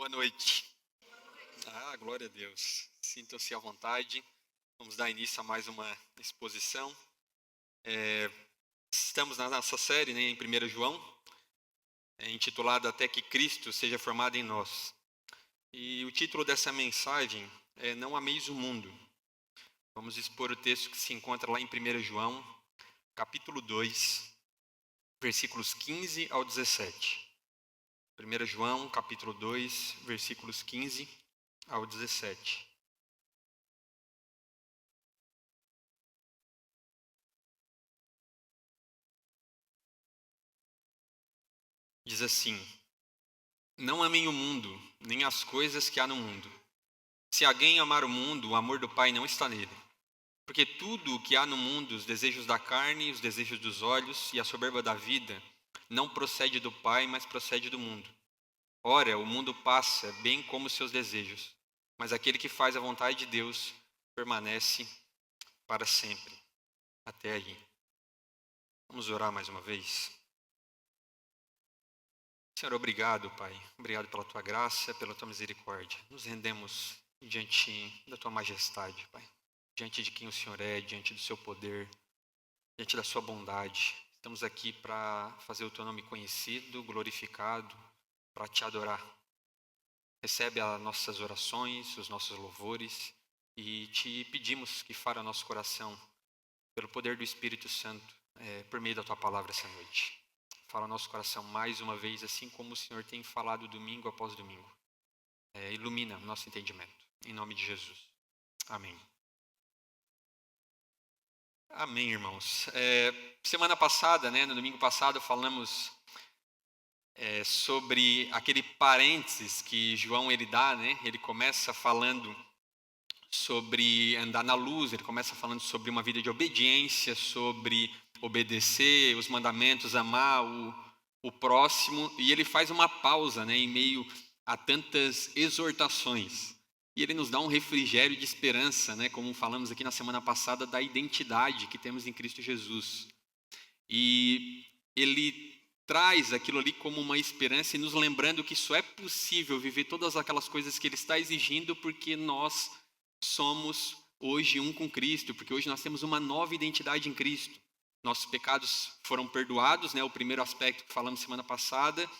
Boa noite. Glória a Deus. Sintam-se à vontade. Vamos dar início a mais uma exposição. Estamos na nossa série, em 1 João, intitulada Até que Cristo seja formado em nós. E o título dessa mensagem é Não ameis o mundo. Vamos expor o texto que se encontra lá em 1 João, capítulo 2, versículos 15 ao 17. 1 João, capítulo 2, versículos 15 ao 17. Diz assim: Não amem o mundo, nem as coisas que há no mundo. Se alguém amar o mundo, o amor do Pai não está nele. Porque tudo o que há no mundo, os desejos da carne, os desejos dos olhos e a soberba da vida, não procede do Pai, mas procede do mundo. Ora, o mundo passa, bem como seus desejos, mas aquele que faz a vontade de Deus permanece para sempre. Até aí. Vamos orar mais uma vez. Senhor, obrigado, Pai. Obrigado pela Tua graça, pela Tua misericórdia. Nos rendemos diante da Tua majestade, Pai. Diante de quem o Senhor é, diante do Seu poder, diante da Sua bondade. Estamos aqui para fazer o Teu nome conhecido, glorificado, para Te adorar. Recebe as nossas orações, os nossos louvores e Te pedimos que fale ao nosso coração, pelo poder do Espírito Santo, por meio da Tua palavra essa noite. Fala ao nosso coração mais uma vez, assim como o Senhor tem falado domingo após domingo. Ilumina o nosso entendimento. Em nome de Jesus. Amém. Amém, irmãos. Semana passada, no domingo passado, falamos sobre aquele parênteses que João ele dá, Ele começa falando sobre andar na luz, ele começa falando sobre uma vida de obediência, sobre obedecer os mandamentos, amar o próximo, e ele faz uma pausa, em meio a tantas exortações. E ele nos dá um refrigério de esperança, como falamos aqui na semana passada, da identidade que temos em Cristo Jesus. E ele traz aquilo ali como uma esperança e nos lembrando que só é possível viver todas aquelas coisas que ele está exigindo porque nós somos hoje um com Cristo, porque hoje nós temos uma nova identidade em Cristo. Nossos pecados foram perdoados, o primeiro aspecto que falamos semana passada.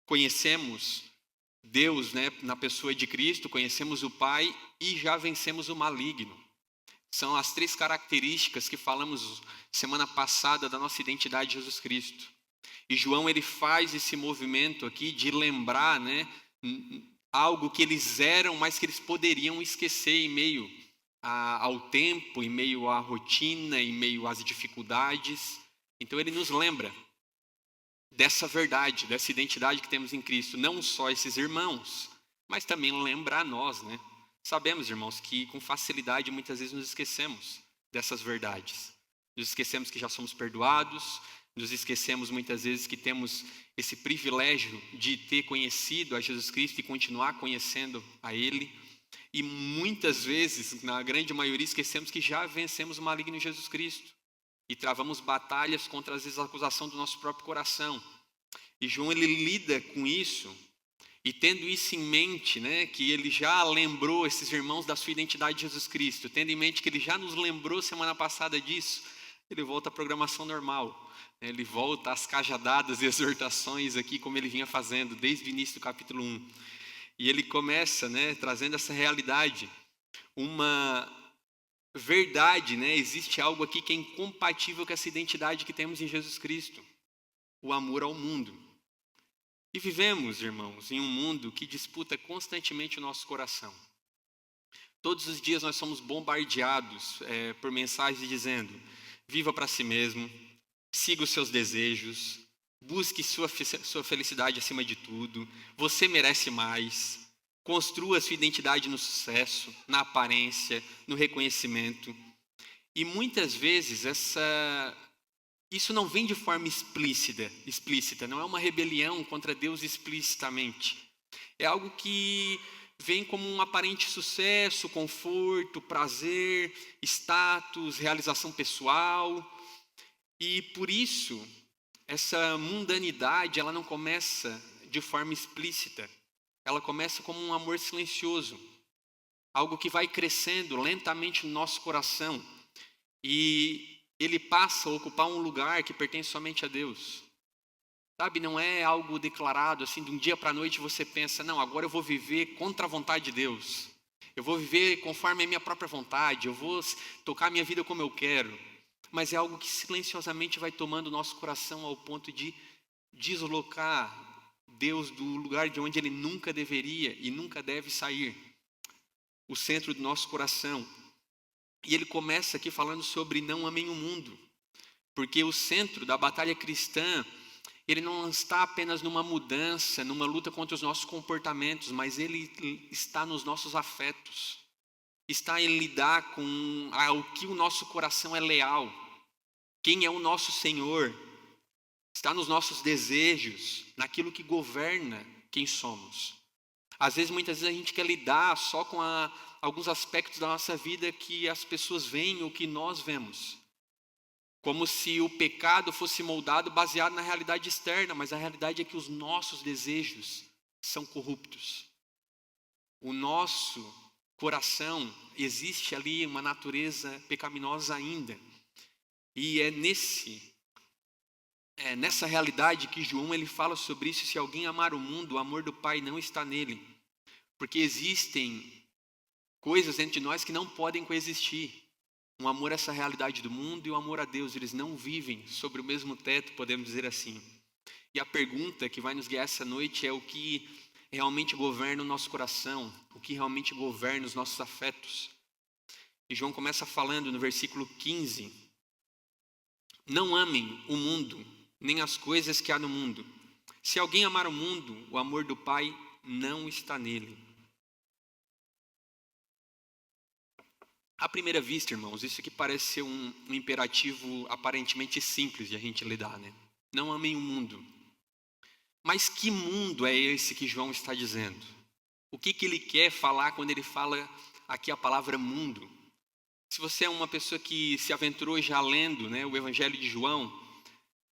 Conhecemos Deus, na pessoa de Cristo, conhecemos o Pai e já vencemos o maligno. São as três características que falamos semana passada da nossa identidade em Jesus Cristo. E João ele faz esse movimento aqui de lembrar, algo que eles eram, mas que eles poderiam esquecer em meio ao tempo, em meio à rotina, em meio às dificuldades. Então ele nos lembra dessa verdade, dessa identidade que temos em Cristo. Não só esses irmãos, mas também lembra a nós, Sabemos, irmãos, que com facilidade muitas vezes nos esquecemos dessas verdades. Nos esquecemos que já somos perdoados, nos esquecemos muitas vezes que temos esse privilégio de ter conhecido a Jesus Cristo e continuar conhecendo a Ele. E muitas vezes, na grande maioria, esquecemos que já vencemos o maligno em Jesus Cristo. E travamos batalhas contra, às vezes, a acusação do nosso próprio coração. E João, ele lida com isso. E tendo isso em mente, que ele já lembrou esses irmãos da sua identidade de Jesus Cristo, tendo em mente que ele já nos lembrou semana passada disso, ele volta à programação normal. Ele volta às cajadadas e exortações aqui, como ele vinha fazendo desde o início do capítulo 1. E ele começa, trazendo essa realidade, uma verdade, existe algo aqui que é incompatível com essa identidade que temos em Jesus Cristo, o amor ao mundo. E vivemos, irmãos, em um mundo que disputa constantemente o nosso coração. Todos os dias nós somos bombardeados por mensagens dizendo: viva para si mesmo, siga os seus desejos, busque sua felicidade acima de tudo, você merece mais, construa sua identidade no sucesso, na aparência, no reconhecimento. E muitas vezes isso não vem de forma explícita, não é uma rebelião contra Deus explicitamente. É algo que vem como um aparente sucesso, conforto, prazer, status, realização pessoal. E por isso, essa mundanidade ela não começa de forma explícita. ela começa como um amor silencioso, algo que vai crescendo lentamente no nosso coração, e ele passa a ocupar um lugar que pertence somente a Deus. Sabe, não é algo declarado assim, de um dia para a noite você pensa, não, agora eu vou viver contra a vontade de Deus. Eu vou viver conforme a minha própria vontade, eu vou tocar a minha vida como eu quero. Mas é algo que silenciosamente vai tomando o nosso coração ao ponto de deslocar Deus do lugar de onde Ele nunca deveria e nunca deve sair. O centro do nosso coração. E ele começa aqui falando sobre não amem o mundo. Porque o centro da batalha cristã, ele não está apenas numa mudança, numa luta contra os nossos comportamentos, mas ele está nos nossos afetos. Está em lidar com o que o nosso coração é leal. Quem é o nosso Senhor. Está nos nossos desejos, naquilo que governa quem somos. Às vezes, muitas vezes a gente quer lidar só com alguns aspectos da nossa vida que as pessoas veem ou que nós vemos. Como se o pecado fosse moldado baseado na realidade externa, mas a realidade é que os nossos desejos são corruptos. O nosso coração, existe ali uma natureza pecaminosa ainda. E é nessa realidade que João ele fala sobre isso. Se alguém amar o mundo, o amor do Pai não está nele. Porque existem coisas entre nós que não podem coexistir. Um amor a essa realidade do mundo e o amor a Deus, eles não vivem sobre o mesmo teto, podemos dizer assim. E a pergunta que vai nos guiar essa noite é o que realmente governa o nosso coração, o que realmente governa os nossos afetos. E João começa falando no versículo 15: não amem o mundo, nem as coisas que há no mundo. Se alguém amar o mundo, o amor do Pai não está nele. À primeira vista, irmãos, isso aqui parece ser um imperativo aparentemente simples de a gente lidar, né? Não amem o mundo. Mas que mundo é esse que João está dizendo? O que ele quer falar quando ele fala aqui a palavra mundo? Se você é uma pessoa que se aventurou já lendo, né, o Evangelho de João,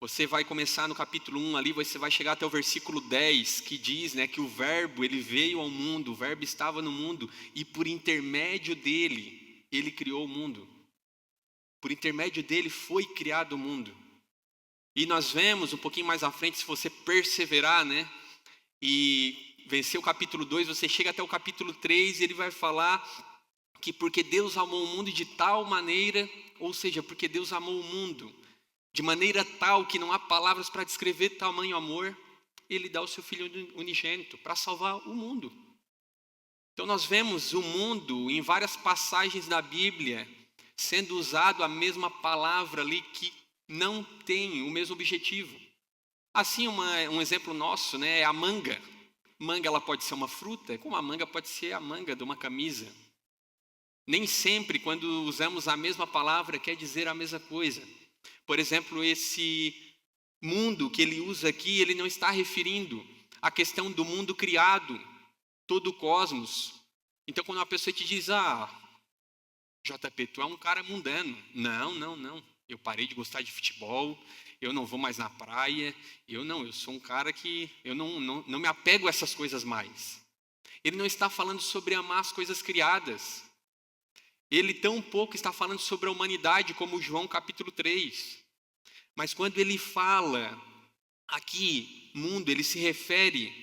você vai começar no capítulo 1 ali, você vai chegar até o versículo 10, que diz, né, que o verbo, ele veio ao mundo, o verbo estava no mundo, e por intermédio dele, ele criou o mundo. Por intermédio dele foi criado o mundo. E nós vemos um pouquinho mais à frente, se você perseverar, né, e vencer o capítulo 2, você chega até o capítulo 3 e ele vai falar que porque Deus amou o mundo de tal maneira, ou seja, porque Deus amou o mundo de maneira tal que não há palavras para descrever tamanho amor, ele dá o seu Filho unigênito para salvar o mundo. Então nós vemos o mundo em várias passagens da Bíblia sendo usado a mesma palavra ali que não tem o mesmo objetivo. Assim, um exemplo nosso, né, é a manga. Manga, ela pode ser uma fruta, como a manga pode ser a manga de uma camisa. Nem sempre, quando usamos a mesma palavra, quer dizer a mesma coisa. Por exemplo, esse mundo que ele usa aqui, ele não está referindo à questão do mundo criado, todo o cosmos. Então, quando uma pessoa te diz, JP, tu é um cara mundano. Não. Eu parei de gostar de futebol, eu não vou mais na praia, eu sou um cara que eu não me apego a essas coisas mais. Ele não está falando sobre amar as coisas criadas. Ele tão pouco está falando sobre a humanidade como João capítulo 3. Mas quando ele fala aqui, mundo, ele se refere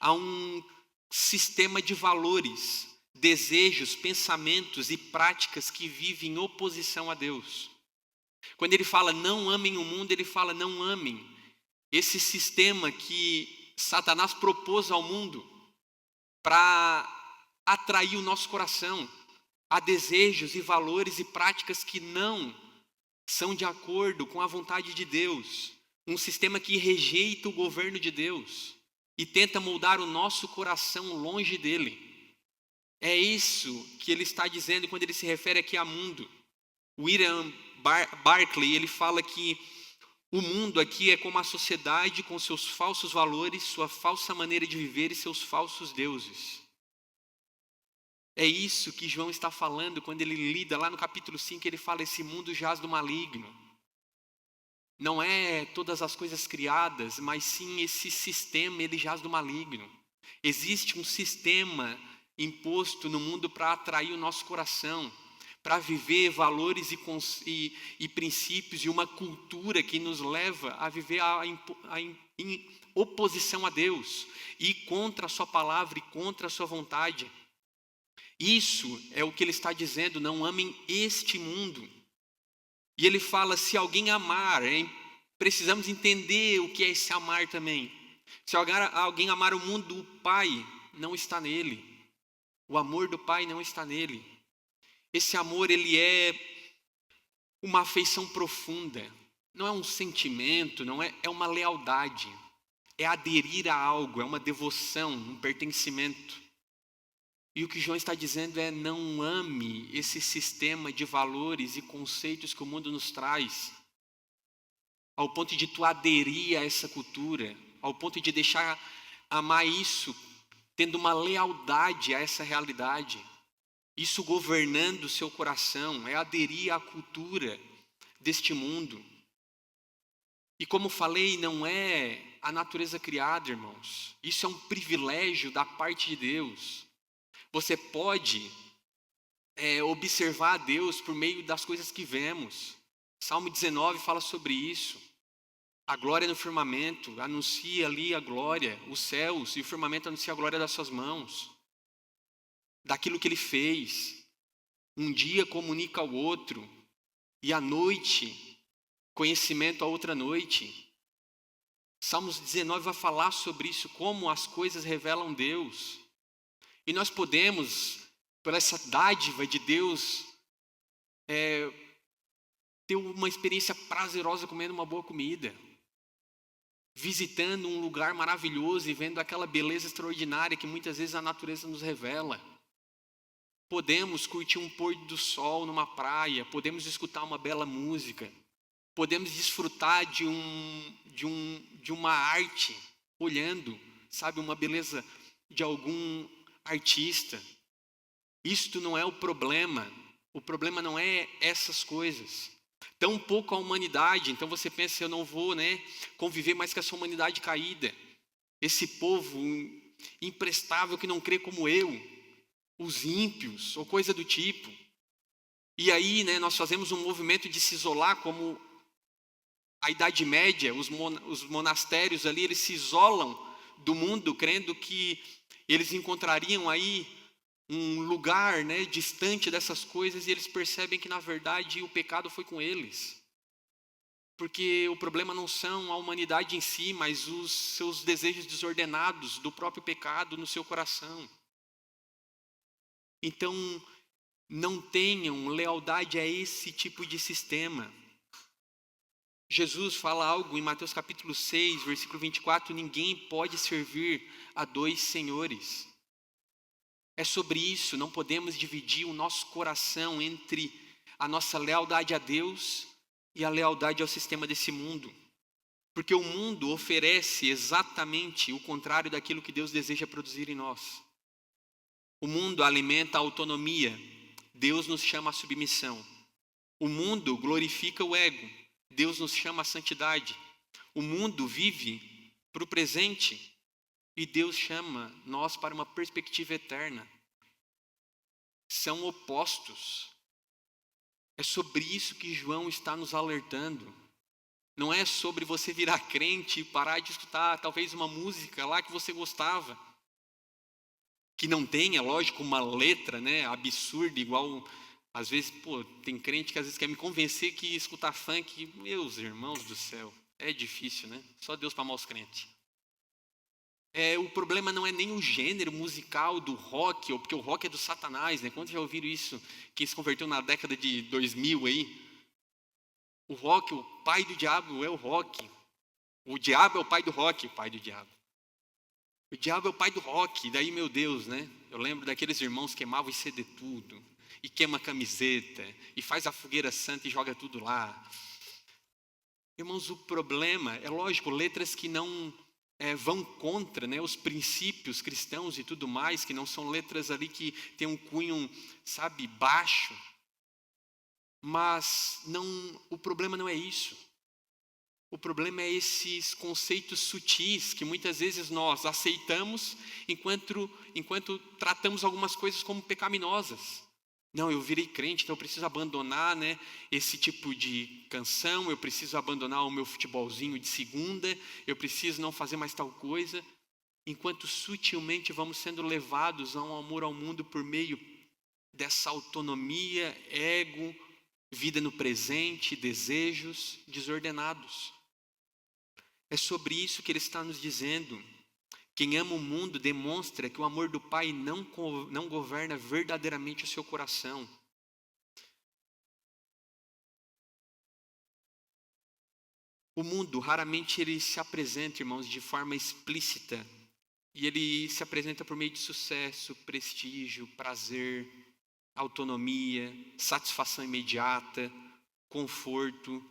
a um sistema de valores, desejos, pensamentos e práticas que vivem em oposição a Deus. Quando ele fala não amem o mundo, ele fala não amem esse sistema que Satanás propôs ao mundo para atrair o nosso coração a desejos e valores e práticas que não são de acordo com a vontade de Deus. Um sistema que rejeita o governo de Deus e tenta moldar o nosso coração longe dele. É isso que ele está dizendo quando ele se refere aqui a mundo. William Barclay, ele fala que o mundo aqui é como a sociedade com seus falsos valores, sua falsa maneira de viver e seus falsos deuses. É isso que João está falando quando ele lida lá no capítulo 5, ele fala, esse mundo jaz do maligno. Não é todas as coisas criadas, mas sim esse sistema, ele jaz do maligno. Existe um sistema imposto no mundo para atrair o nosso coração, para viver valores e princípios e uma cultura que nos leva a viver em oposição a Deus e contra a sua palavra e contra a sua vontade. Isso é o que ele está dizendo, não amem este mundo. E ele fala, se alguém amar, precisamos entender o que é esse amar também. Se alguém amar o mundo, o Pai não está nele. O amor do Pai não está nele. Esse amor, ele é uma afeição profunda. Não é um sentimento, é uma lealdade. É aderir a algo, é uma devoção, um pertencimento. E o que João está dizendo é, não ame esse sistema de valores e conceitos que o mundo nos traz, ao ponto de tu aderir a essa cultura, ao ponto de deixar amar isso, tendo uma lealdade a essa realidade. Isso governando o seu coração, é aderir à cultura deste mundo. E como falei, não é a natureza criada, irmãos. Isso é um privilégio da parte de Deus. Você pode observar a Deus por meio das coisas que vemos. Salmo 19 fala sobre isso. A glória no firmamento anuncia ali a glória, os céus e o firmamento anuncia a glória das suas mãos, daquilo que ele fez. Um dia comunica ao outro, e à noite, conhecimento a outra noite. Salmos 19 vai falar sobre isso, como as coisas revelam Deus. E nós podemos, por essa dádiva de Deus, ter uma experiência prazerosa comendo uma boa comida, visitando um lugar maravilhoso e vendo aquela beleza extraordinária que muitas vezes a natureza nos revela. Podemos curtir um pôr do sol numa praia, podemos escutar uma bela música, podemos desfrutar de uma arte, olhando, sabe, uma beleza de algum artista. Isto não é o problema não é essas coisas. Tampouco a humanidade. Então você pensa, eu não vou conviver mais com essa humanidade caída, esse povo imprestável que não crê como eu, os ímpios, ou coisa do tipo. E aí nós fazemos um movimento de se isolar, como a Idade Média, os monastérios ali, eles se isolam do mundo, crendo que eles encontrariam aí um lugar distante dessas coisas, e eles percebem que na verdade o pecado foi com eles. Porque o problema não são a humanidade em si, mas os seus desejos desordenados do próprio pecado no seu coração. Então, não tenham lealdade a esse tipo de sistema. Jesus fala algo em Mateus capítulo 6, versículo 24, ninguém pode servir a dois senhores. É sobre isso, não podemos dividir o nosso coração entre a nossa lealdade a Deus e a lealdade ao sistema desse mundo. Porque o mundo oferece exatamente o contrário daquilo que Deus deseja produzir em nós. O mundo alimenta a autonomia, Deus nos chama à submissão. O mundo glorifica o ego, Deus nos chama à santidade. O mundo vive para o presente e Deus chama nós para uma perspectiva eterna. São opostos. É sobre isso que João está nos alertando. Não é sobre você virar crente e parar de escutar talvez uma música lá que você gostava, que não tenha, lógico, uma letra absurda, igual, às vezes, tem crente que às vezes quer me convencer que escutar funk, meus irmãos do céu, é difícil, Só Deus para amar os crentes. O problema não é nem o gênero musical do rock, ou porque o rock é do Satanás, Quantos já ouviram isso? Quem se converteu na década de 2000 aí? O rock, o pai do diabo é o rock. O diabo é o pai do rock, o pai do diabo. O diabo é o pai do rock, daí, meu Deus, Eu lembro daqueles irmãos que queimavam e CD tudo, e queima a camiseta, e faz a fogueira santa e joga tudo lá. Irmãos, o problema, é lógico, letras que não vão contra os princípios cristãos e tudo mais, que não são letras ali que tem um cunho, baixo. Mas o problema não é isso. O problema é esses conceitos sutis que muitas vezes nós aceitamos enquanto tratamos algumas coisas como pecaminosas. Não, eu virei crente, então eu preciso abandonar, né, esse tipo de canção, eu preciso abandonar o meu futebolzinho de segunda, eu preciso não fazer mais tal coisa. Enquanto sutilmente vamos sendo levados a um amor ao mundo por meio dessa autonomia, ego, vida no presente, desejos desordenados. É sobre isso que ele está nos dizendo. Quem ama o mundo demonstra que o amor do Pai não governa verdadeiramente o seu coração. O mundo raramente ele se apresenta, irmãos, de forma explícita. E ele se apresenta por meio de sucesso, prestígio, prazer, autonomia, satisfação imediata, conforto.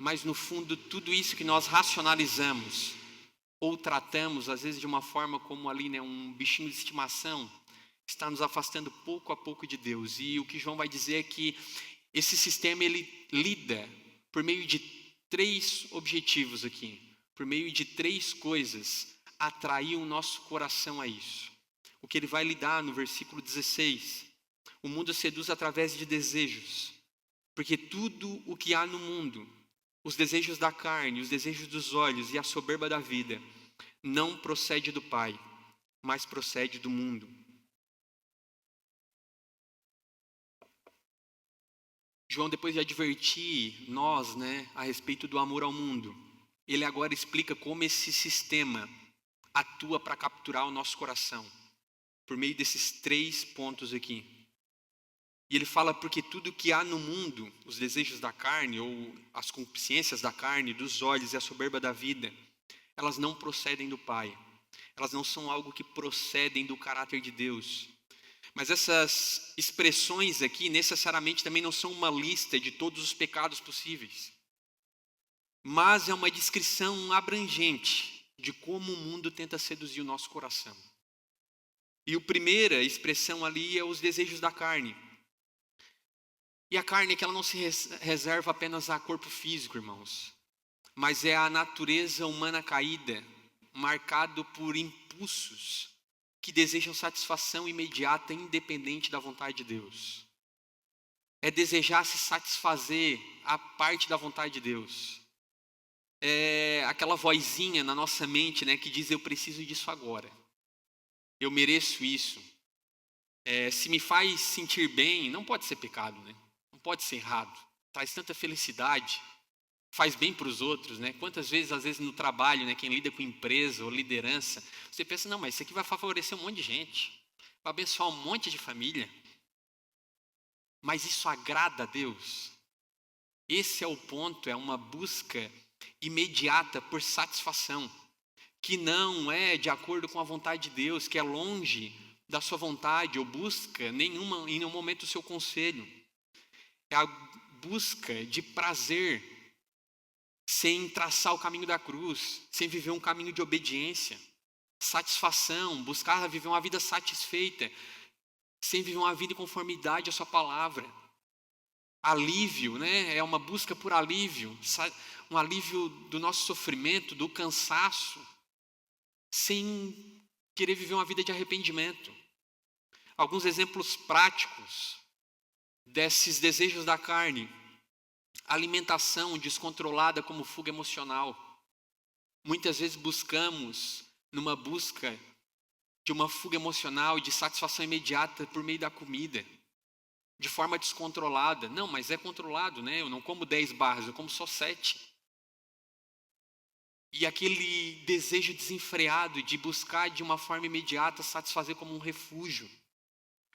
Mas no fundo, tudo isso que nós racionalizamos ou tratamos, às vezes de uma forma como ali, né, um bichinho de estimação, está nos afastando pouco a pouco de Deus. E o que João vai dizer é que esse sistema ele lida por meio de 3 objetivos aqui, por meio de 3 coisas, atrair o nosso coração a isso. O que ele vai lidar no versículo 16, o mundo seduz através de desejos, porque tudo o que há no mundo, os desejos da carne, os desejos dos olhos e a soberba da vida, não procede do Pai, mas procede do mundo. João, depois de advertir nós, né, a respeito do amor ao mundo, ele agora explica como esse sistema atua para capturar o nosso coração, por meio desses 3 pontos aqui. E ele fala porque tudo que há no mundo, os desejos da carne, ou as concupiscências da carne, dos olhos e a soberba da vida, elas não procedem do Pai. Elas não são algo que procedem do caráter de Deus. Mas essas expressões aqui necessariamente também não são uma lista de todos os pecados possíveis. Mas é uma descrição abrangente de como o mundo tenta seduzir o nosso coração. E a primeira expressão ali é os desejos da carne. E a carne é que ela não se reserva apenas a corpo físico, irmãos, mas é a natureza humana caída, marcado por impulsos que desejam satisfação imediata, independente da vontade de Deus. É desejar se satisfazer a parte da vontade de Deus. É aquela vozinha na nossa mente, né, que diz: eu preciso disso agora, eu mereço isso. Se me faz sentir bem, não pode ser pecado, né? Não pode ser errado. Traz tanta felicidade, faz bem para os outros, né? Quantas vezes, às vezes no trabalho, né, quem lida com empresa ou liderança, você pensa: não, mas isso aqui vai favorecer um monte de gente, vai abençoar um monte de família. Mas isso agrada a Deus? Esse é o ponto, é uma busca imediata por satisfação, que não é de acordo com a vontade de Deus, que é longe da sua vontade, ou busca em nenhum momento o seu conselho. É a busca de prazer, sem traçar o caminho da cruz, sem viver um caminho de obediência. Satisfação, buscar viver uma vida satisfeita, sem viver uma vida em conformidade à sua palavra. Alívio, né? É uma busca por alívio, um alívio do nosso sofrimento, do cansaço, sem querer viver uma vida de arrependimento. Alguns exemplos práticos desses desejos da carne: alimentação descontrolada como fuga emocional. Muitas vezes buscamos, numa busca de uma fuga emocional e de satisfação imediata por meio da comida, de forma descontrolada. Não, mas é controlado, né? Eu não como 10 barras, eu como só 7. E aquele desejo desenfreado de buscar de uma forma imediata satisfazer como um refúgio.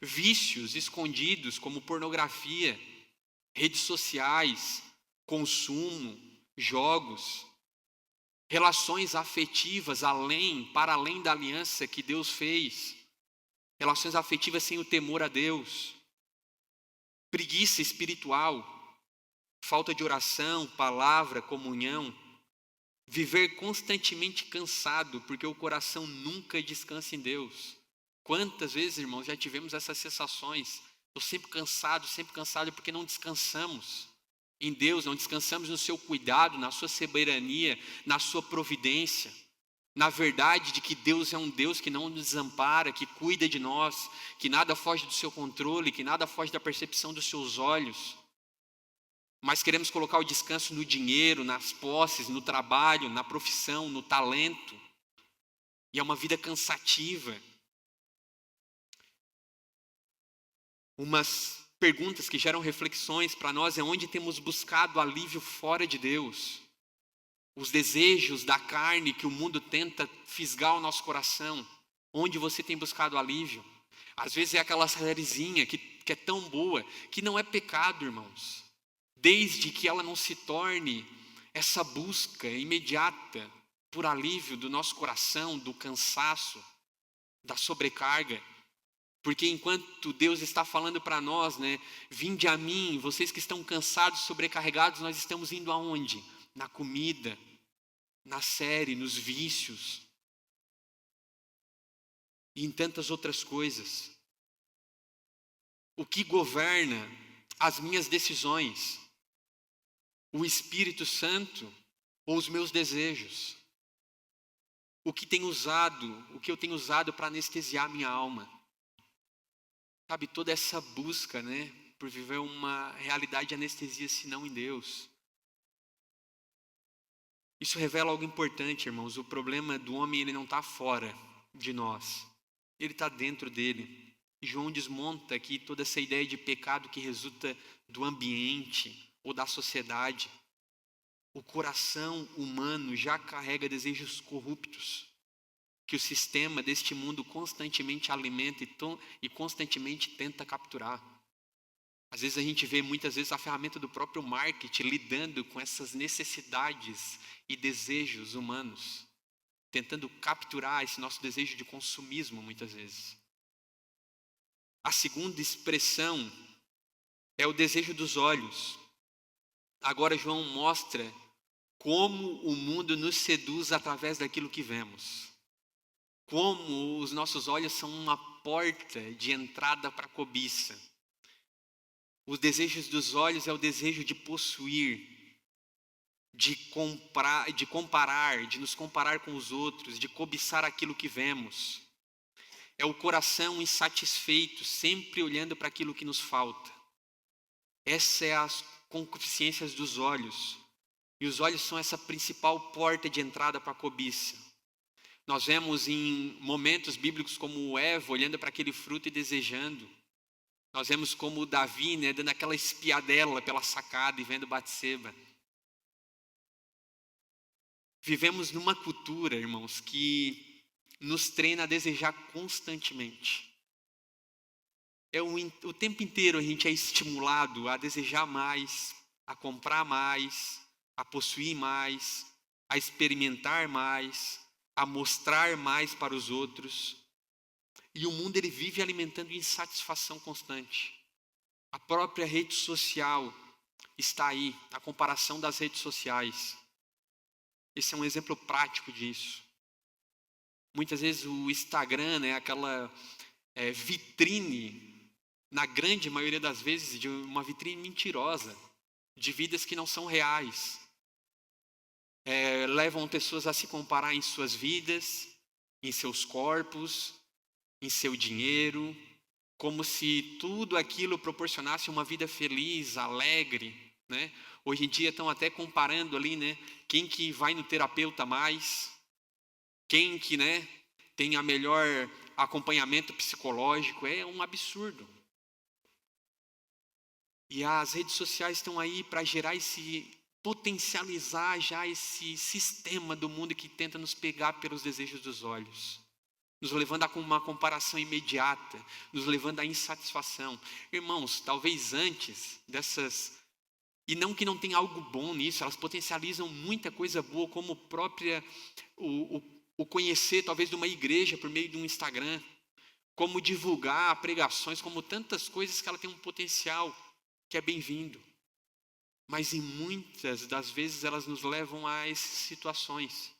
Vícios escondidos como pornografia, redes sociais, consumo, jogos, relações afetivas para além da aliança que Deus fez, relações afetivas sem o temor a Deus, preguiça espiritual, falta de oração, palavra, comunhão, viver constantemente cansado porque o coração nunca descansa em Deus. Quantas vezes, irmãos, já tivemos essas sensações? Estou sempre cansado porque não descansamos. em Deus, não descansamos no seu cuidado, na sua soberania, na sua providência, na verdade de que Deus é um Deus que não nos desampara, que cuida de nós, que nada foge do seu controle, que nada foge da percepção dos seus olhos. Mas queremos colocar o descanso no dinheiro, nas posses, no trabalho, na profissão, no talento. E é uma vida cansativa. Umas perguntas que geram reflexões para nós é onde temos buscado alívio fora de Deus. Os desejos da carne que o mundo tenta fisgar o nosso coração. Onde você tem buscado alívio? Às vezes é aquela sériezinha que é tão boa, que não é pecado, irmãos. Desde que ela não se torne essa busca imediata por alívio do nosso coração, do cansaço, da sobrecarga. Porque enquanto Deus está falando para nós, né, vinde a mim, vocês que estão cansados, sobrecarregados, nós estamos indo aonde? Na comida, na série, nos vícios e em tantas outras coisas. O que governa as minhas decisões? O Espírito Santo ou os meus desejos? O que eu tenho usado para anestesiar minha alma? Sabe, toda essa busca, né, por viver uma realidade de anestesia, se não em Deus. Isso revela algo importante, irmãos. O problema do homem, ele não está fora de nós. Ele está dentro dele. E João desmonta aqui toda essa ideia de pecado que resulta do ambiente ou da sociedade. O coração humano já carrega desejos corruptos, que o sistema deste mundo constantemente alimenta e constantemente tenta capturar. Às vezes a gente vê muitas vezes a ferramenta do próprio marketing lidando com essas necessidades e desejos humanos, tentando capturar esse nosso desejo de consumismo muitas vezes. A segunda expressão é o desejo dos olhos. Agora João mostra como o mundo nos seduz através daquilo que vemos. Como os nossos olhos são uma porta de entrada para a cobiça. Os desejos dos olhos é o desejo de possuir, de comprar, de comparar, de nos comparar com os outros, de cobiçar aquilo que vemos. É o coração insatisfeito, sempre olhando para aquilo que nos falta. Essa é as concupiscências dos olhos. E os olhos são essa principal porta de entrada para a cobiça. Nós vemos em momentos bíblicos como Eva olhando para aquele fruto e desejando. Nós vemos como Davi, né, dando aquela espiadela pela sacada e vendo Batseba. Vivemos numa cultura, irmãos, que nos treina a desejar constantemente. O tempo inteiro a gente é estimulado a desejar mais, a comprar mais, a possuir mais, a experimentar mais, a mostrar mais para os outros. E o mundo, ele vive alimentando insatisfação constante. A própria rede social está aí, a comparação das redes sociais. Esse é um exemplo prático disso. Muitas vezes o Instagram, né, aquela vitrine, na grande maioria das vezes, de uma vitrine mentirosa, de vidas que não são reais. Levam pessoas a se comparar em suas vidas, em seus corpos, em seu dinheiro, como se tudo aquilo proporcionasse uma vida feliz, alegre, né? Hoje em dia estão até comparando ali, né, quem que vai no terapeuta mais, quem que, né, tem a melhor acompanhamento psicológico. É um absurdo. E as redes sociais estão aí para potencializar já esse sistema do mundo que tenta nos pegar pelos desejos dos olhos, nos levando a uma comparação imediata, nos levando à insatisfação. Irmãos, talvez antes dessas, e não que não tenha algo bom nisso, elas potencializam muita coisa boa, como o conhecer talvez de uma igreja por meio de um Instagram, como divulgar pregações, como tantas coisas que ela tem um potencial que é bem-vindo. Mas em muitas das vezes elas nos levam a essas situações.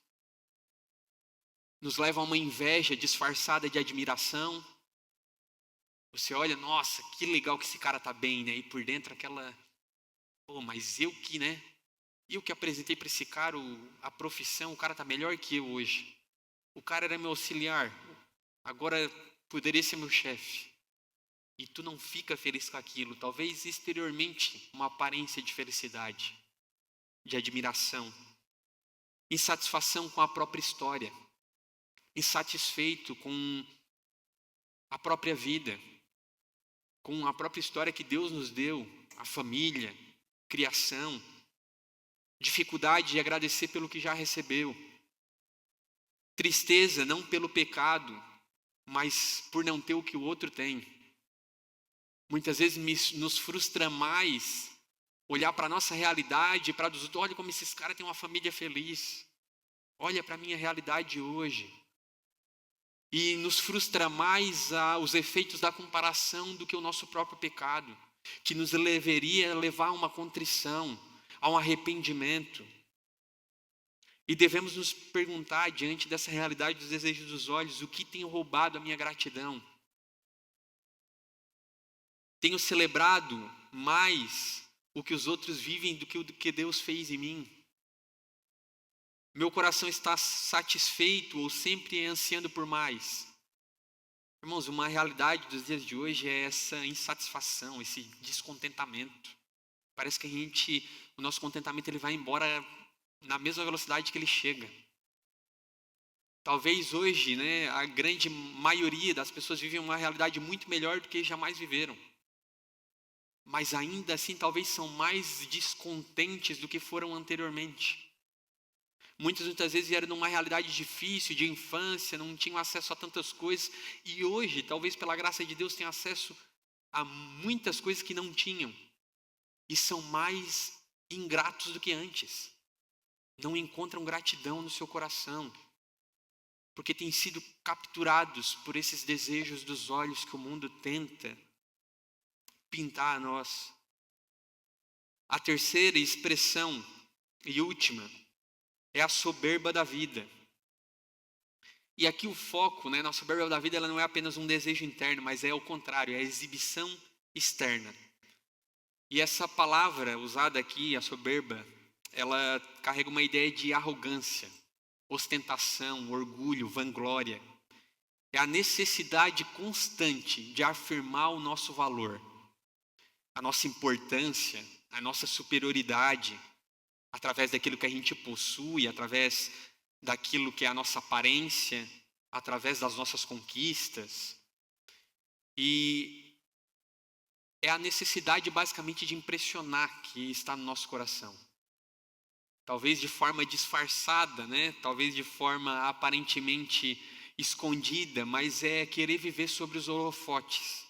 Nos levam a uma inveja disfarçada de admiração. Você olha, nossa, que legal que esse cara está bem, né? E por dentro Pô, mas eu que apresentei para esse cara a profissão, o cara tá melhor que eu hoje. O cara era meu auxiliar, agora poderia ser meu chefe. E tu não fica feliz com aquilo, talvez exteriormente uma aparência de felicidade, de admiração, insatisfação com a própria história, insatisfeito com a própria vida, com a própria história que Deus nos deu, a família, criação, dificuldade de agradecer pelo que já recebeu, tristeza não pelo pecado, mas por não ter o que o outro tem. Muitas vezes nos frustra mais olhar para a nossa realidade, para dos outros. Olha como esses caras têm uma família feliz. Olha para a minha realidade hoje. E nos frustra mais os efeitos da comparação do que o nosso próprio pecado, que nos deveria levar a uma contrição, a um arrependimento. E devemos nos perguntar, diante dessa realidade dos desejos dos olhos, o que tem roubado a minha gratidão? Tenho celebrado mais o que os outros vivem do que Deus fez em mim? Meu coração está satisfeito ou sempre ansiando por mais? Irmãos, uma realidade dos dias de hoje é essa insatisfação, esse descontentamento. Parece que o nosso contentamento ele vai embora na mesma velocidade que ele chega. Talvez hoje, a grande maioria das pessoas vivem uma realidade muito melhor do que jamais viveram. Mas ainda assim, talvez são mais descontentes do que foram anteriormente. Muitas vezes vieram numa realidade difícil, de infância, não tinham acesso a tantas coisas. E hoje, talvez pela graça de Deus, tenham acesso a muitas coisas que não tinham. E são mais ingratos do que antes. Não encontram gratidão no seu coração. Porque têm sido capturados por esses desejos dos olhos que o mundo tenta pintar a nós. A terceira expressão e última é a soberba da vida. E aqui o foco, na soberba da vida, ela não é apenas um desejo interno, mas é o contrário, é a exibição externa. E essa palavra usada aqui, a soberba, ela carrega uma ideia de arrogância, ostentação, orgulho, vanglória. É a necessidade constante de afirmar o nosso valor, a nossa importância, a nossa superioridade, através daquilo que a gente possui, através daquilo que é a nossa aparência, através das nossas conquistas. E é a necessidade basicamente de impressionar que está no nosso coração. Talvez de forma disfarçada, talvez de forma aparentemente escondida, mas é querer viver sobre os holofotes.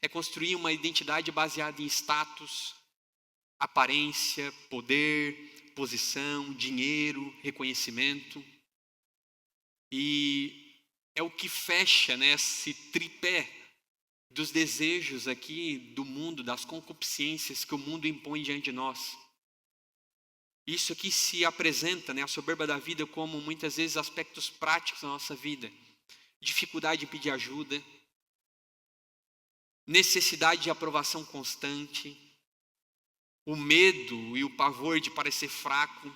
É construir uma identidade baseada em status, aparência, poder, posição, dinheiro, reconhecimento. E é o que fecha esse tripé dos desejos aqui do mundo, das concupiscências que o mundo impõe diante de nós. Isso aqui se apresenta, a soberba da vida, como muitas vezes aspectos práticos da nossa vida. Dificuldade em pedir ajuda, necessidade de aprovação constante, o medo e o pavor de parecer fraco,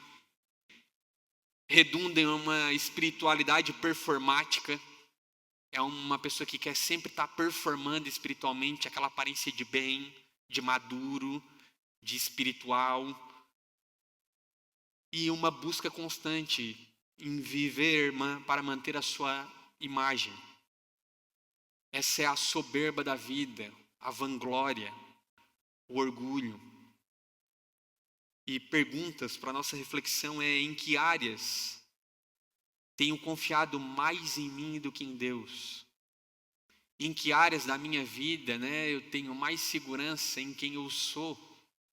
redunda em uma espiritualidade performática. É uma pessoa que quer sempre estar performando espiritualmente, aquela aparência de bem, de maduro, de espiritual. E uma busca constante em viver para manter a sua imagem. Essa é a soberba da vida, a vanglória, o orgulho. E perguntas para a nossa reflexão é: em que áreas tenho confiado mais em mim do que em Deus? Em que áreas da minha vida, eu tenho mais segurança em quem eu sou,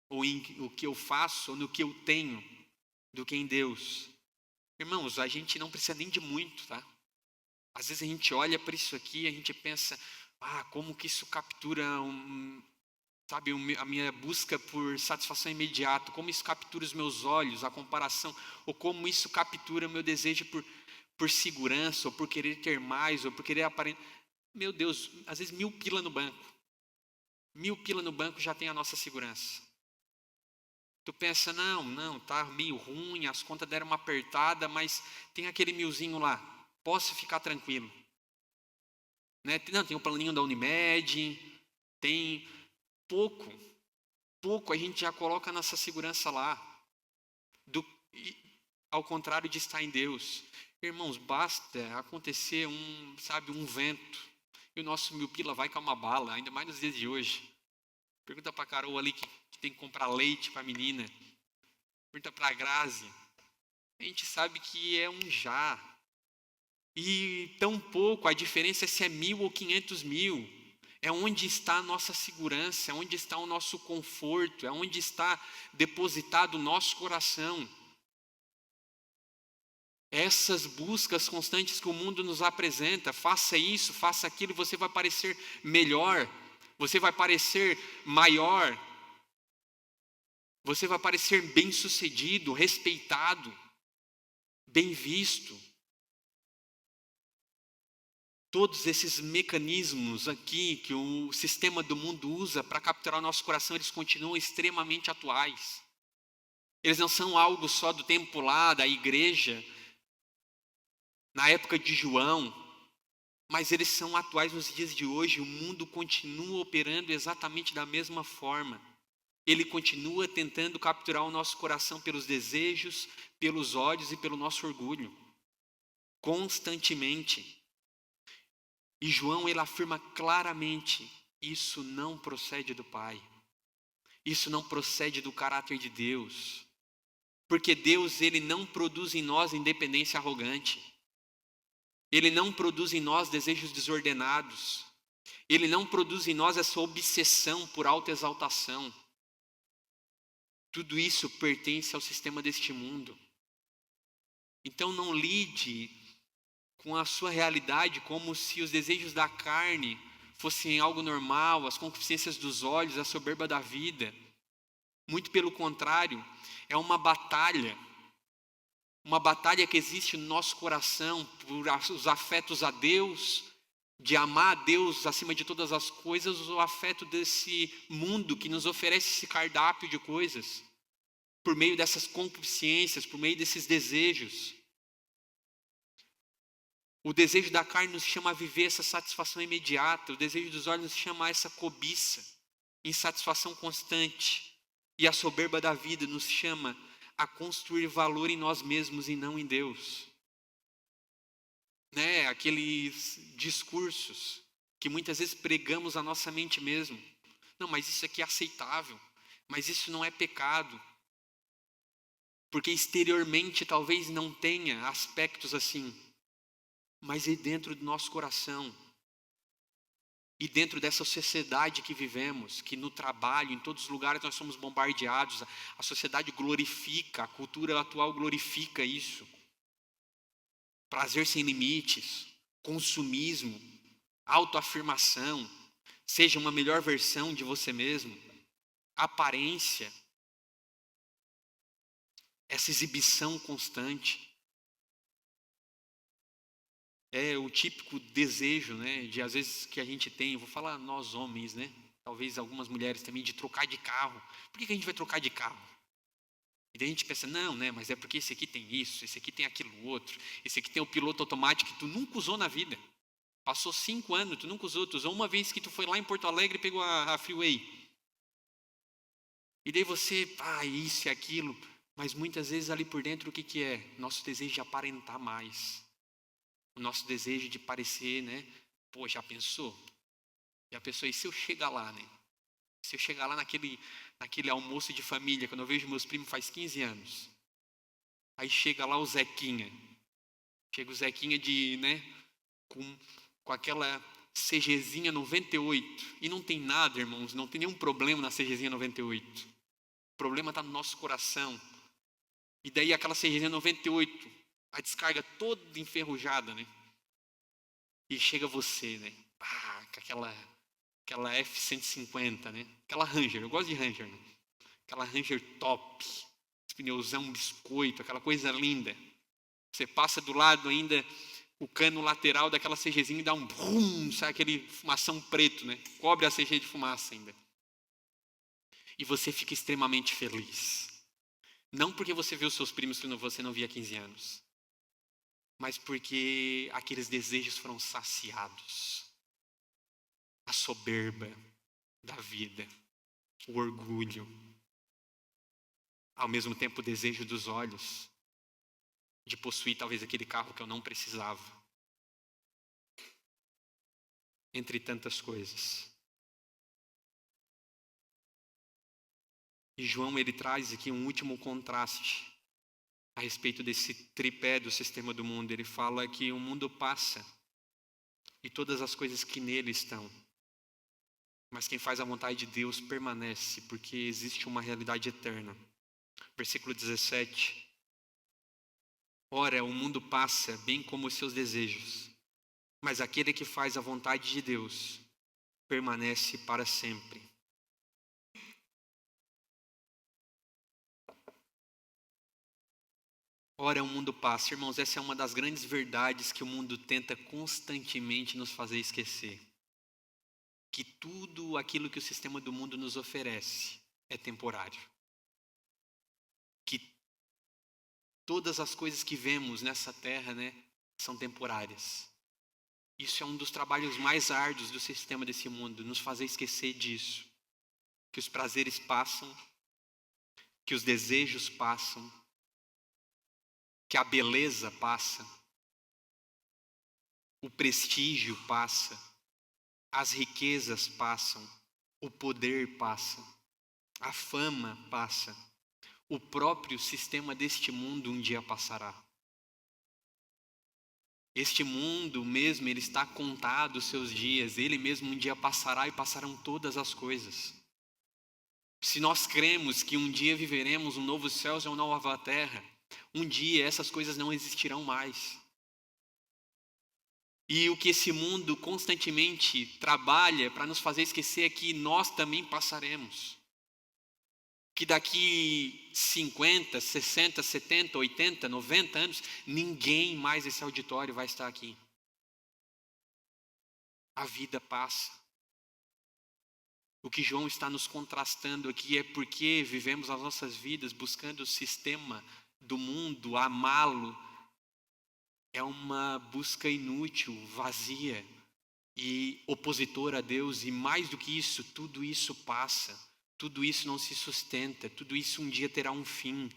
ou em o que eu faço, ou no que eu tenho, do que em Deus? Irmãos, a gente não precisa nem de muito, tá? Às vezes a gente olha para isso aqui e a gente pensa: como que isso captura a minha busca por satisfação imediata, como isso captura os meus olhos, a comparação, ou como isso captura o meu desejo por segurança, ou por querer ter mais, ou por querer aparentar. Meu Deus, às vezes 1.000 pila no banco. 1.000 pila no banco já tem a nossa segurança. Tu pensa, não, tá meio ruim, as contas deram uma apertada, mas tem aquele milzinho lá, posso ficar tranquilo. Né? Não, tem o planinho da Unimed, tem pouco a gente já coloca nossa segurança lá. Ao contrário de estar em Deus. Irmãos, basta acontecer um vento, e o nosso mil-pila vai com uma bala, ainda mais nos dias de hoje. Pergunta para a Carol ali que tem que comprar leite para a menina. Pergunta para a Grazi. A gente sabe que é um já. E tão pouco, a diferença é se é 1.000 ou 500 mil. É onde está a nossa segurança, é onde está o nosso conforto, é onde está depositado o nosso coração. Essas buscas constantes que o mundo nos apresenta, faça isso, faça aquilo, você vai parecer melhor, você vai parecer maior, você vai parecer bem-sucedido, respeitado, bem visto. Todos esses mecanismos aqui que o sistema do mundo usa para capturar o nosso coração, eles continuam extremamente atuais. Eles não são algo só do tempo lá, da igreja, na época de João, mas eles são atuais nos dias de hoje. O mundo continua operando exatamente da mesma forma. Ele continua tentando capturar o nosso coração pelos desejos, pelos ódios e pelo nosso orgulho, constantemente. E João, ele afirma claramente, isso não procede do Pai. Isso não procede do caráter de Deus. Porque Deus, ele não produz em nós independência arrogante. Ele não produz em nós desejos desordenados. Ele não produz em nós essa obsessão por autoexaltação. Tudo isso pertence ao sistema deste mundo. Então não lide com a sua realidade como se os desejos da carne fossem algo normal, as concupiscências dos olhos, a soberba da vida. Muito pelo contrário, é uma batalha que existe no nosso coração por os afetos a Deus, de amar a Deus acima de todas as coisas, o afeto desse mundo que nos oferece esse cardápio de coisas, por meio dessas concupiscências, por meio desses desejos. O desejo da carne nos chama a viver essa satisfação imediata, o desejo dos olhos nos chama a essa cobiça, insatisfação constante, e a soberba da vida nos chama a construir valor em nós mesmos e não em Deus. Né? Aqueles discursos que muitas vezes pregamos à nossa mente mesmo. Não, mas isso aqui é aceitável, mas isso não é pecado. Porque exteriormente talvez não tenha aspectos assim, mas é dentro do nosso coração. E dentro dessa sociedade que vivemos, que no trabalho, em todos os lugares nós somos bombardeados, a sociedade glorifica, a cultura atual glorifica isso. Prazer sem limites, consumismo, autoafirmação, seja uma melhor versão de você mesmo, aparência, essa exibição constante. É o típico desejo, né, de às vezes que a gente tem, vou falar nós homens, né, talvez algumas mulheres também, de trocar de carro. Por que a gente vai trocar de carro? E daí a gente pensa, não, né, mas é porque esse aqui tem isso, esse aqui tem aquilo outro, esse aqui tem o piloto automático que tu nunca usou na vida. Passou 5 anos, tu nunca usou, tu usou uma vez que tu foi lá em Porto Alegre e pegou a freeway. E daí você, isso e aquilo, mas muitas vezes ali por dentro o que é? Nosso desejo de aparentar mais. O nosso desejo de parecer, né? Pô, já pensou? E se eu chegar lá, né? Se eu chegar lá naquele almoço de família, quando eu vejo meus primos faz 15 anos. Aí chega lá o Zequinha. Chega o Zequinha com aquela CGzinha 98. E não tem nada, irmãos, não tem nenhum problema na CGzinha 98. O problema está no nosso coração. E daí aquela CGzinha 98, a descarga toda enferrujada, né? E chega você, né? Com aquela F-150, né? Aquela Ranger, eu gosto de Ranger, né? Aquela Ranger top, esse pneuzão biscoito, aquela coisa linda. Você passa do lado ainda, o cano lateral daquela CGzinha e dá um brum, sai aquele fumação preto, né? Cobre a CG de fumaça ainda. E você fica extremamente feliz. Não porque você vê os seus primos que você não via há 15 anos, mas porque aqueles desejos foram saciados. A soberba da vida, o orgulho, ao mesmo tempo o desejo dos olhos de possuir talvez aquele carro que eu não precisava, entre tantas coisas. E João, ele traz aqui um último contraste a respeito desse tripé do sistema do mundo. Ele fala que o mundo passa e todas as coisas que nele estão, mas quem faz a vontade de Deus permanece, porque existe uma realidade eterna. Versículo 17. Ora, o mundo passa, bem como os seus desejos, mas aquele que faz a vontade de Deus permanece para sempre. Ora, o mundo passa. Irmãos, essa é uma das grandes verdades que o mundo tenta constantemente nos fazer esquecer. Que tudo aquilo que o sistema do mundo nos oferece é temporário. Que todas as coisas que vemos nessa terra, são temporárias. Isso é um dos trabalhos mais árduos do sistema desse mundo, nos fazer esquecer disso. Que os prazeres passam, que os desejos passam, que a beleza passa, o prestígio passa, as riquezas passam, o poder passa, a fama passa, o próprio sistema deste mundo um dia passará. Este mundo mesmo, ele está contado os seus dias, ele mesmo um dia passará e passarão todas as coisas. Se nós cremos que um dia viveremos um novo céu e uma nova terra, um dia essas coisas não existirão mais. E o que esse mundo constantemente trabalha para nos fazer esquecer é que nós também passaremos. Que daqui 50, 60, 70, 80, 90 anos, ninguém mais desse auditório vai estar aqui. A vida passa. O que João está nos contrastando aqui é porque vivemos as nossas vidas buscando o sistema do mundo, amá-lo. É uma busca inútil, vazia e opositora a Deus. E mais do que isso, tudo isso passa. Tudo isso não se sustenta. Tudo isso um dia terá um fim.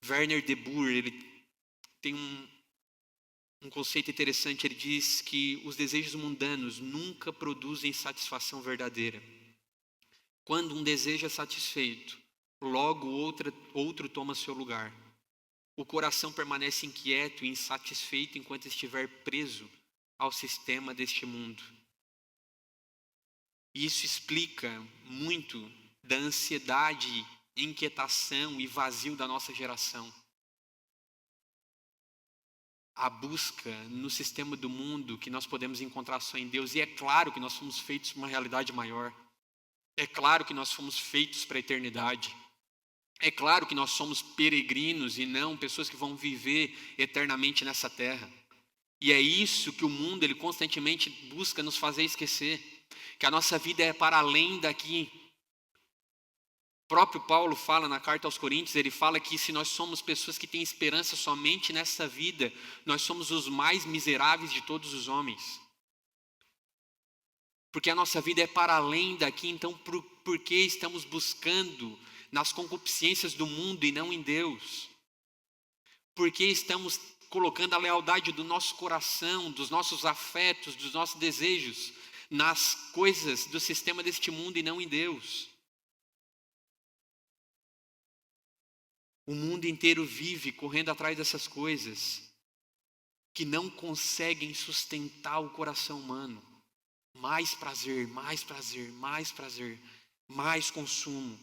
Werner de Boer, ele tem um conceito interessante. Ele diz que os desejos mundanos nunca produzem satisfação verdadeira. Quando um desejo é satisfeito, logo outro toma seu lugar. O coração permanece inquieto e insatisfeito enquanto estiver preso ao sistema deste mundo. Isso explica muito da ansiedade, inquietação e vazio da nossa geração. A busca no sistema do mundo que nós podemos encontrar só em Deus. E é claro que nós fomos feitos para uma realidade maior. É claro que nós fomos feitos para a eternidade. É claro que nós somos peregrinos e não pessoas que vão viver eternamente nessa terra. E é isso que o mundo, ele constantemente busca nos fazer esquecer. Que a nossa vida é para além daqui. O próprio Paulo fala na carta aos Coríntios, ele fala que se nós somos pessoas que têm esperança somente nessa vida, nós somos os mais miseráveis de todos os homens. Porque a nossa vida é para além daqui, então por que estamos buscando nas concupiscências do mundo e não em Deus? Por que estamos colocando a lealdade do nosso coração, dos nossos afetos, dos nossos desejos nas coisas do sistema deste mundo e não em Deus? O mundo inteiro vive correndo atrás dessas coisas que não conseguem sustentar o coração humano. Mais prazer, mais prazer, mais prazer, mais consumo,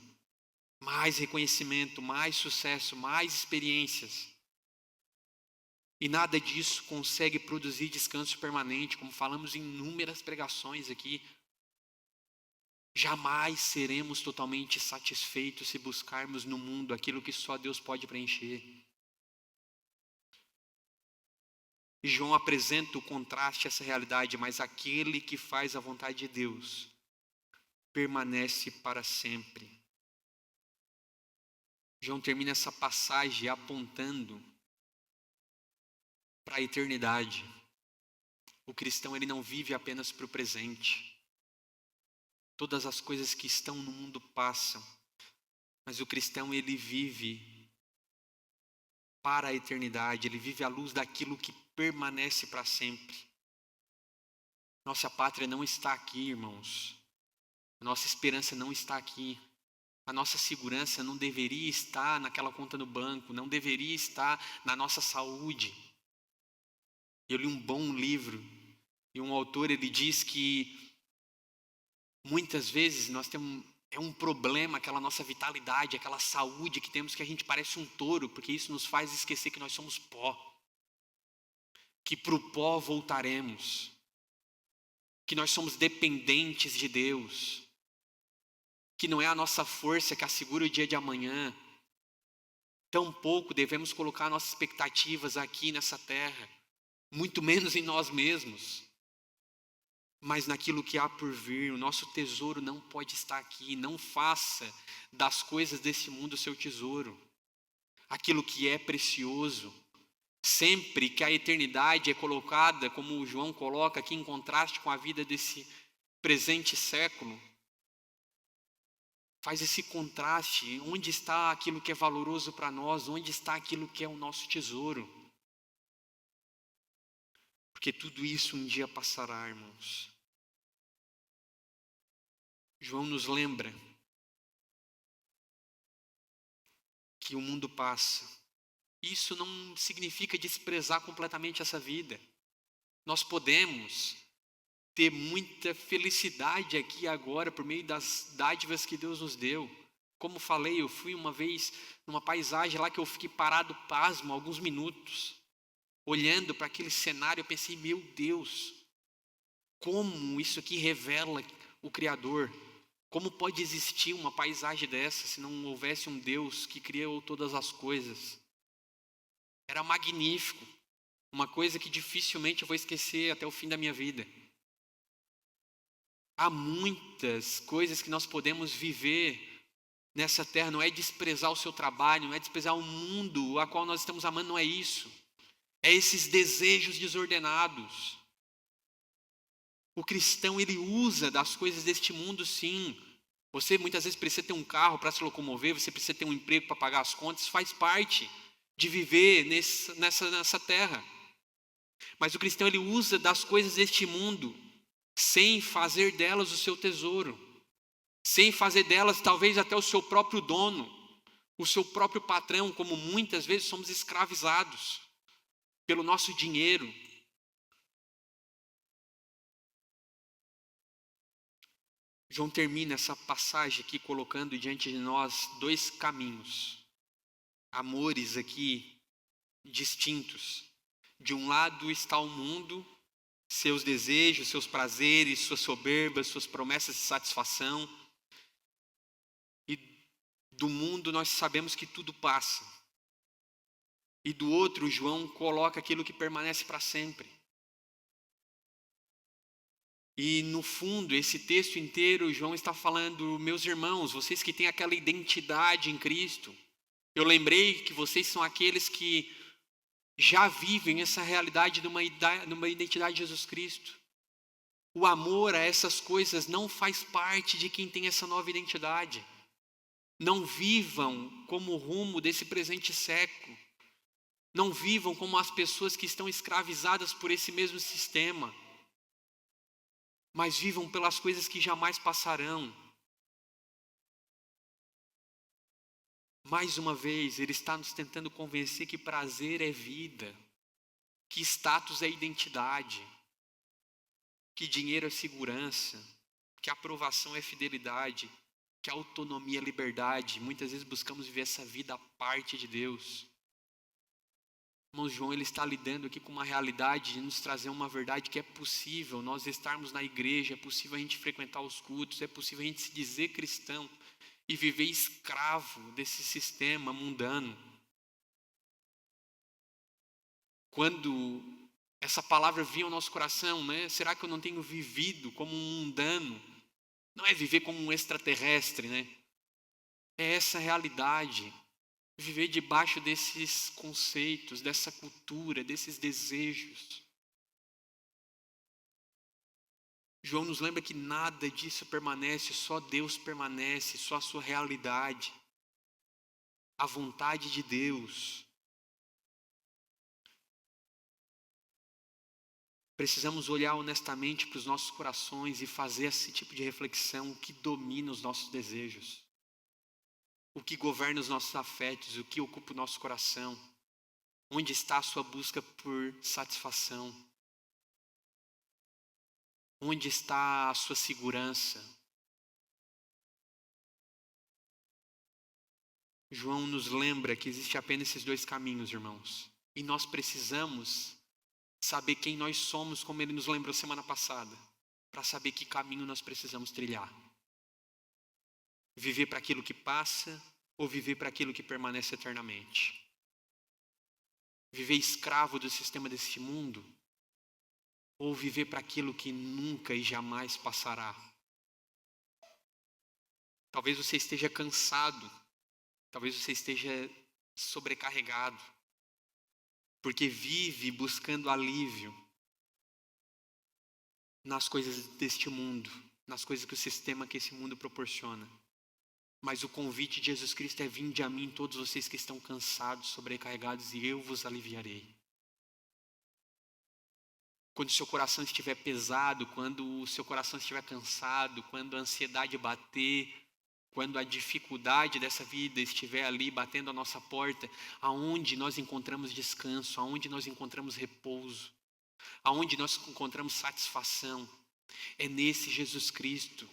mais reconhecimento, mais sucesso, mais experiências. E nada disso consegue produzir descanso permanente, como falamos em inúmeras pregações aqui. Jamais seremos totalmente satisfeitos se buscarmos no mundo aquilo que só Deus pode preencher. E João apresenta o contraste a essa realidade, mas aquele que faz a vontade de Deus permanece para sempre. João termina essa passagem apontando para a eternidade. O cristão, ele não vive apenas para o presente. Todas as coisas que estão no mundo passam, mas o cristão, ele vive para a eternidade, ele vive à luz daquilo que permanece para sempre. Nossa pátria não está aqui, irmãos. A nossa esperança não está aqui. A nossa segurança não deveria estar naquela conta no banco, não deveria estar na nossa saúde. Eu li um bom livro e um autor, ele diz que muitas vezes nós temos um problema, aquela nossa vitalidade, aquela saúde que temos, que a gente parece um touro, porque isso nos faz esquecer que nós somos pó, que para o pó voltaremos, que nós somos dependentes de Deus, que não é a nossa força que assegura o dia de amanhã. Tampouco devemos colocar nossas expectativas aqui nessa terra, muito menos em nós mesmos, mas naquilo que há por vir. O nosso tesouro não pode estar aqui. Não faça das coisas desse mundo o seu tesouro. Aquilo que é precioso, sempre que a eternidade é colocada, como o João coloca aqui, em contraste com a vida desse presente século, faz esse contraste. Onde está aquilo que é valoroso para nós? Onde está aquilo que é o nosso tesouro? Porque tudo isso um dia passará, irmãos. João nos lembra que o mundo passa. Isso não significa desprezar completamente essa vida. Nós podemos ter muita felicidade aqui e agora por meio das dádivas que Deus nos deu. Como falei, eu fui uma vez numa paisagem lá que eu fiquei parado pasmo alguns minutos, olhando para aquele cenário. Eu pensei, meu Deus, como isso aqui revela o Criador. Como pode existir uma paisagem dessa se não houvesse um Deus que criou todas as coisas? Era magnífico, uma coisa que dificilmente eu vou esquecer até o fim da minha vida. Há muitas coisas que nós podemos viver nessa terra. Não é desprezar o seu trabalho, não é desprezar o mundo a qual nós estamos amando, não é isso. É esses desejos desordenados. O cristão, ele usa das coisas deste mundo, sim. Você muitas vezes precisa ter um carro para se locomover, você precisa ter um emprego para pagar as contas, isso faz parte de viver nessa terra. Mas o cristão, ele usa das coisas deste mundo sem fazer delas o seu tesouro, sem fazer delas talvez até o seu próprio dono, o seu próprio patrão, como muitas vezes somos escravizados pelo nosso dinheiro. João termina essa passagem aqui colocando diante de nós dois caminhos, amores aqui distintos. De um lado está o mundo, seus desejos, seus prazeres, suas soberbas, suas promessas de satisfação. E do mundo nós sabemos que tudo passa. E do outro, João coloca aquilo que permanece para sempre. E no fundo, esse texto inteiro, João está falando, meus irmãos, vocês que têm aquela identidade em Cristo, eu lembrei que vocês são aqueles que já vivem essa realidade de uma identidade de Jesus Cristo. O amor a essas coisas não faz parte de quem tem essa nova identidade. Não vivam como o rumo desse presente século. Não vivam como as pessoas que estão escravizadas por esse mesmo sistema. Mas vivam pelas coisas que jamais passarão. Mais uma vez, ele está nos tentando convencer que prazer é vida, que status é identidade, que dinheiro é segurança, que aprovação é fidelidade, que autonomia é liberdade. Muitas vezes buscamos viver essa vida à parte de Deus. Irmão João, ele está lidando aqui com uma realidade de nos trazer uma verdade que é possível nós estarmos na igreja, é possível a gente frequentar os cultos, é possível a gente se dizer cristão e viver escravo desse sistema mundano. Quando essa palavra vinha ao nosso coração, né? Será que eu não tenho vivido como um mundano? Não é viver como um extraterrestre, né? É essa realidade. Viver debaixo desses conceitos, dessa cultura, desses desejos. João nos lembra que nada disso permanece, só Deus permanece, só a sua realidade, a vontade de Deus. Precisamos olhar honestamente para os nossos corações e fazer esse tipo de reflexão: o que domina os nossos desejos, o que governa os nossos afetos, o que ocupa o nosso coração, onde está a sua busca por satisfação, onde está a sua segurança. João nos lembra que existe apenas esses dois caminhos, irmãos, e nós precisamos saber quem nós somos, como ele nos lembrou semana passada, para saber que caminho nós precisamos trilhar. Viver para aquilo que passa ou viver para aquilo que permanece eternamente? Viver escravo do sistema deste mundo ou viver para aquilo que nunca e jamais passará? Talvez você esteja cansado, talvez você esteja sobrecarregado, porque vive buscando alívio nas coisas deste mundo, nas coisas que o sistema, que esse mundo proporciona. Mas o convite de Jesus Cristo é: vinde a mim todos vocês que estão cansados, sobrecarregados, e eu vos aliviarei. Quando o seu coração estiver pesado, quando o seu coração estiver cansado, quando a ansiedade bater, quando a dificuldade dessa vida estiver ali batendo a nossa porta, aonde nós encontramos descanso, aonde nós encontramos repouso, aonde nós encontramos satisfação, é nesse Jesus Cristo,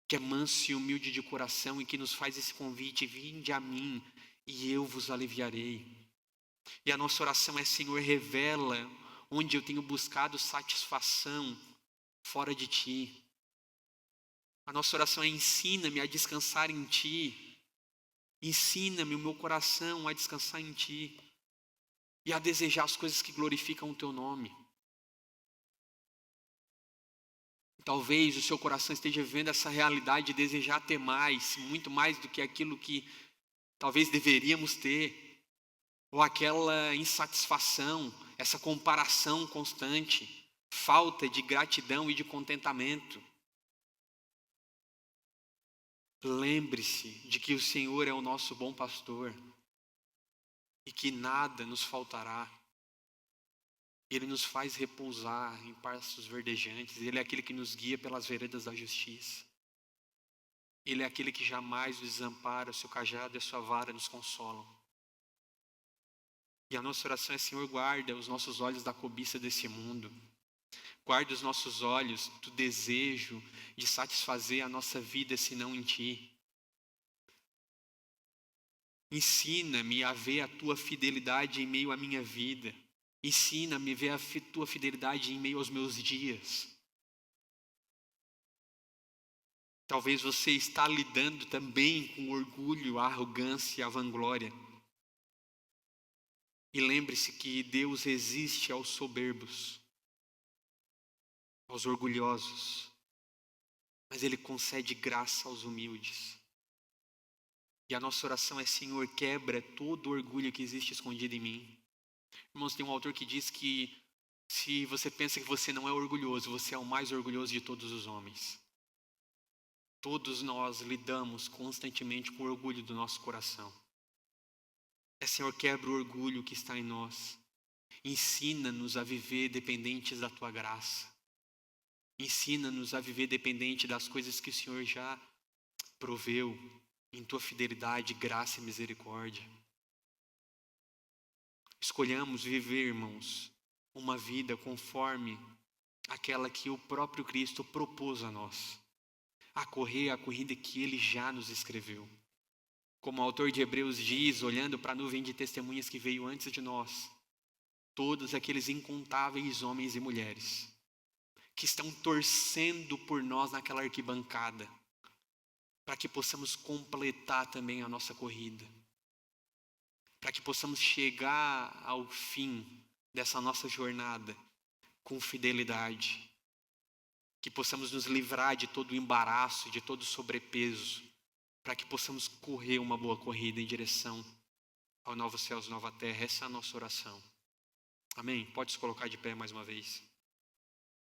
que é manso e humilde de coração e que nos faz esse convite: vinde a mim e eu vos aliviarei. E a nossa oração é: Senhor, revela onde eu tenho buscado satisfação fora de Ti. A nossa oração é: ensina-me a descansar em Ti. Ensina-me o meu coração a descansar em Ti e a desejar as coisas que glorificam o Teu nome. Talvez o seu coração esteja vivendo essa realidade de desejar ter mais, muito mais do que aquilo que talvez deveríamos ter, ou aquela insatisfação, essa comparação constante, falta de gratidão e de contentamento. Lembre-se de que o Senhor é o nosso bom pastor e que nada nos faltará. Ele nos faz repousar em pastos verdejantes. Ele é aquele que nos guia pelas veredas da justiça. Ele é aquele que jamais nos desampara, o seu cajado e a sua vara nos consolam. E a nossa oração é: Senhor, guarda os nossos olhos da cobiça desse mundo. Guarda os nossos olhos do desejo de satisfazer a nossa vida senão em Ti. Ensina-me a ver a Tua fidelidade em meio à minha vida. Ensina-me a ver a Tua fidelidade em meio aos meus dias. Talvez você está lidando também com o orgulho, a arrogância e a vanglória. E lembre-se que Deus resiste aos soberbos, aos orgulhosos, mas Ele concede graça aos humildes. E a nossa oração é: Senhor, quebra todo o orgulho que existe escondido em mim. Irmãos, tem um autor que diz que se você pensa que você não é orgulhoso, você é o mais orgulhoso de todos os homens. Todos nós lidamos constantemente com o orgulho do nosso coração. Senhor, quebra o orgulho que está em nós. Ensina-nos a viver dependentes da Tua graça. Ensina-nos a viver dependente das coisas que o Senhor já proveu em Tua fidelidade, graça e misericórdia. Escolhamos viver, irmãos, uma vida conforme aquela que o próprio Cristo propôs a nós, a correr a corrida que Ele já nos escreveu. Como o autor de Hebreus diz, olhando para a nuvem de testemunhas que veio antes de nós, todos aqueles incontáveis homens e mulheres que estão torcendo por nós naquela arquibancada, para que possamos completar também a nossa corrida, para que possamos chegar ao fim dessa nossa jornada com fidelidade, que possamos nos livrar de todo o embaraço, de todo o sobrepeso, para que possamos correr uma boa corrida em direção ao novo céus, nova terra. Essa é a nossa oração. Amém? Pode se colocar de pé mais uma vez.